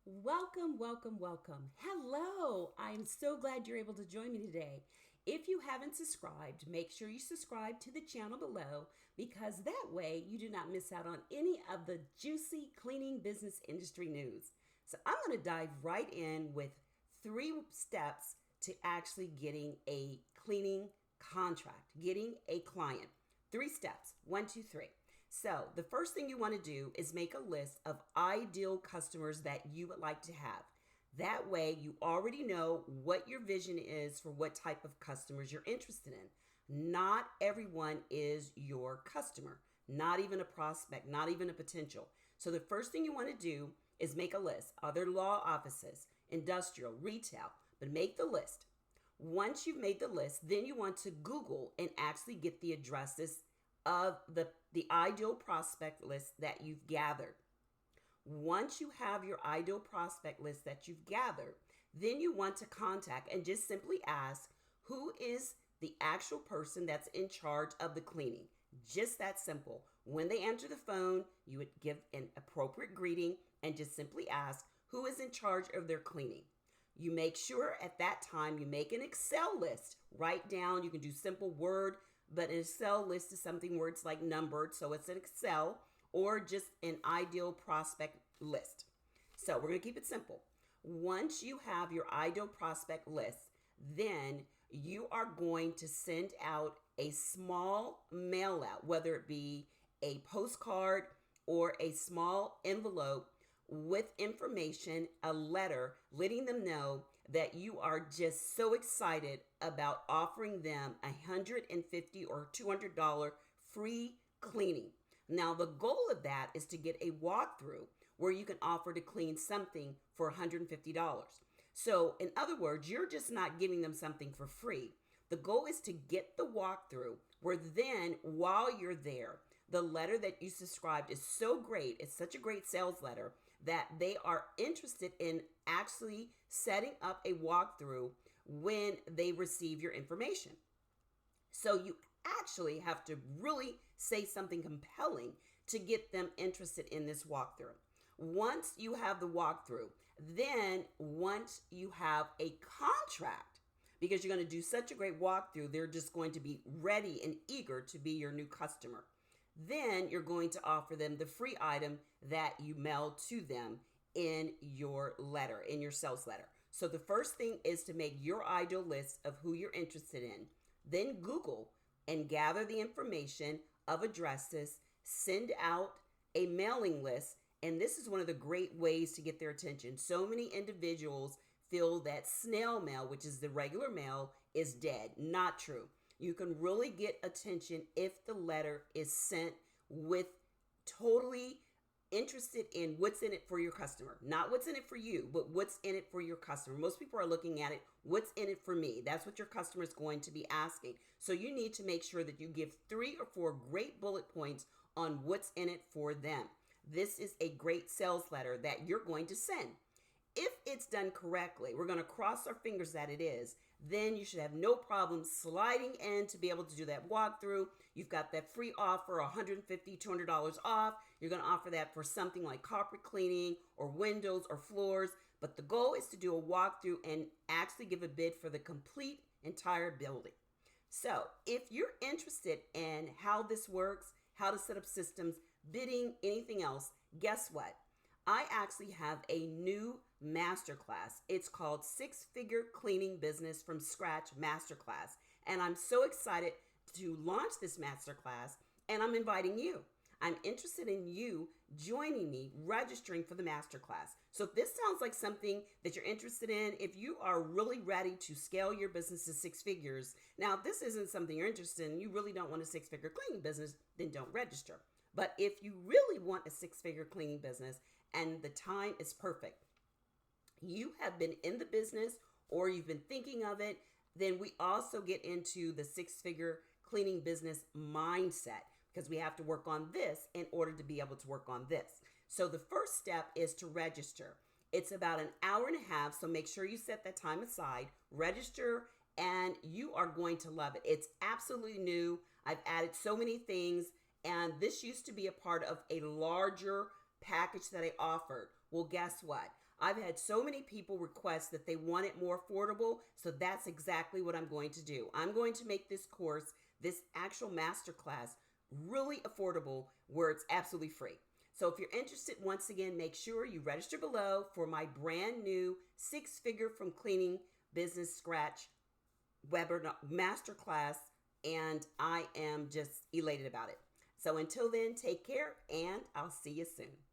Welcome, welcome, welcome. Hello. I'm so glad you're able to join me today. If you haven't subscribed, make sure you subscribe to the channel below because that way you do not miss out on any of the juicy cleaning business industry news. So I'm going to dive right in with 3 steps to actually getting a cleaning contract, getting a client. 3 steps. 1, 2, 3. So the first thing you want to do is make a list of ideal customers that you would like to have. That way you already know what your vision is for what type of customers you're interested in. Not everyone is your customer, not even a prospect, not even a potential. So the first thing you want to do is make a list. Other law offices, industrial, retail, but make the list. Once you've made the list, then you want to Google and actually get the addresses of the ideal prospect list that you've gathered. Once you have your ideal prospect list that you've gathered, then you want to contact and just simply ask who is the actual person that's in charge of the cleaning. Just that simple. When they answer the phone, you would give an appropriate greeting and just simply ask who is in charge of their cleaning. You make sure at that time you make an Excel list. Write down, you can do simple Word, but an Excel list is something where it's like numbered, so it's an Excel or just an ideal prospect list. So we're going to keep it simple. Once you have your ideal prospect list, then you are going to send out a small mail out, whether it be a postcard or a small envelope with information, a letter letting them know that you are just so excited about offering them $150 or $200 free cleaning. Now, the goal of that is to get a walkthrough where you can offer to clean something for $150. So, in other words, you're just not giving them something for free. The goal is to get the walkthrough where then, while you're there, the letter that you subscribed is so great, it's such a great sales letter that they are interested in actually setting up a walkthrough when they receive your information. So you actually have to really say something compelling to get them interested in this walkthrough. Once you have the walkthrough, then once you have a contract, because you're going to do such a great walkthrough, they're just going to be ready and eager to be your new customer. Then you're going to offer them the free item that you mail to them in your letter, in your sales letter. So the first thing is to make your ideal list of who you're interested in. Then Google and gather the information of addresses, send out a mailing list. And this is one of the great ways to get their attention. So many individuals feel that snail mail, which is the regular mail, is dead. Not true. You can really get attention if the letter is sent with totally interested in what's in it for your customer. Not what's in it for you, but what's in it for your customer. Most people are looking at it, what's in it for me? That's what your customer is going to be asking. So you need to make sure that you give 3 or 4 great bullet points on what's in it for them. This is a great sales letter that you're going to send. If it's done correctly, we're going to cross our fingers that it is, then you should have no problem sliding in to be able to do that walkthrough. You've got that free offer, $150, $200 off. You're going to offer that for something like carpet cleaning or windows or floors. But the goal is to do a walkthrough and actually give a bid for the complete entire building. So if you're interested in how this works, how to set up systems, bidding, anything else, guess what? I actually have a new masterclass. It's called 6-Figure Cleaning Business from Scratch Masterclass. And I'm so excited to launch this masterclass, and I'm inviting you. I'm interested in you joining me, registering for the masterclass. So if this sounds like something that you're interested in, if you are really ready to scale your business to 6 figures, now if this isn't something you're interested in, you really don't want a 6-figure cleaning business, then don't register. But if you really want a 6-figure cleaning business and the time is perfect, you have been in the business or you've been thinking of it, then we also get into the 6-figure cleaning business mindset because we have to work on this in order to be able to work on this. So the first step is to register. It's about an hour and a half, so make sure you set that time aside, register, and you are going to love it. It's absolutely new. I've added so many things. And this used to be a part of a larger package that I offered. Well, guess what? I've had so many people request that they want it more affordable, so that's exactly what I'm going to do. I'm going to make this course, this actual masterclass, really affordable where it's absolutely free. So if you're interested, once again, make sure you register below for my brand new 6-figure from cleaning business scratch webinar masterclass, and I am just elated about it. So until then, take care, and I'll see you soon.